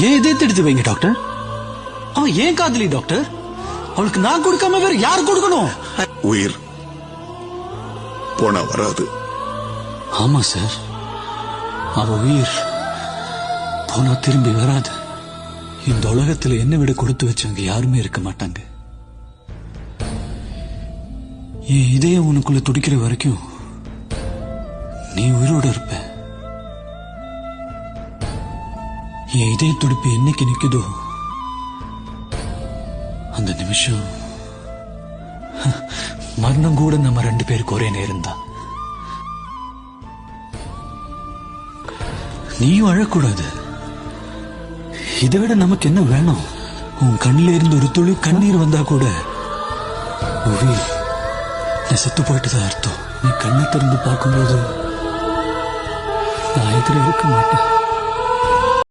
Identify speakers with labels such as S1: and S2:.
S1: ஏன் இதயத்தை எடுத்து வைங்க டாக்டர். அவன் ஏன் காதலி டாக்டர்? அவளுக்கு நான் கொடுக்காம வேற யார் கொடுக்கணும்?
S2: உயிர் போனா வராது.
S1: ஆமா சார், அவ உயிர் போனா திரும்பி வராது. இந்த உலகத்துல என்ன விட கொடுத்து வச்சவங்க யாருமே இருக்க மாட்டாங்க. என் இதயம் உனக்குள்ள துடிக்கிற வரைக்கும் நீ உயிரோட இருப்ப. என் இதய துடிப்பு என்னைக்கு நிக்குதோ அந்த நிமிஷம் மரணம் கூட நம்ம 2 பேருக்கு ஒரே நேரம் தான். நீயும் அழக்கூடாது. இதை விட நமக்கு என்ன வேணும்? உன் கண்ணில இருந்து ஒரு துளி கண்ணீர் வந்தா கூட உயிர் நான் செத்து போயிட்டுதான் அர்த்தம். நீ கண்ணை திறந்து பார்க்கும்போது நான் எதிர இருக்க மாட்டேன்.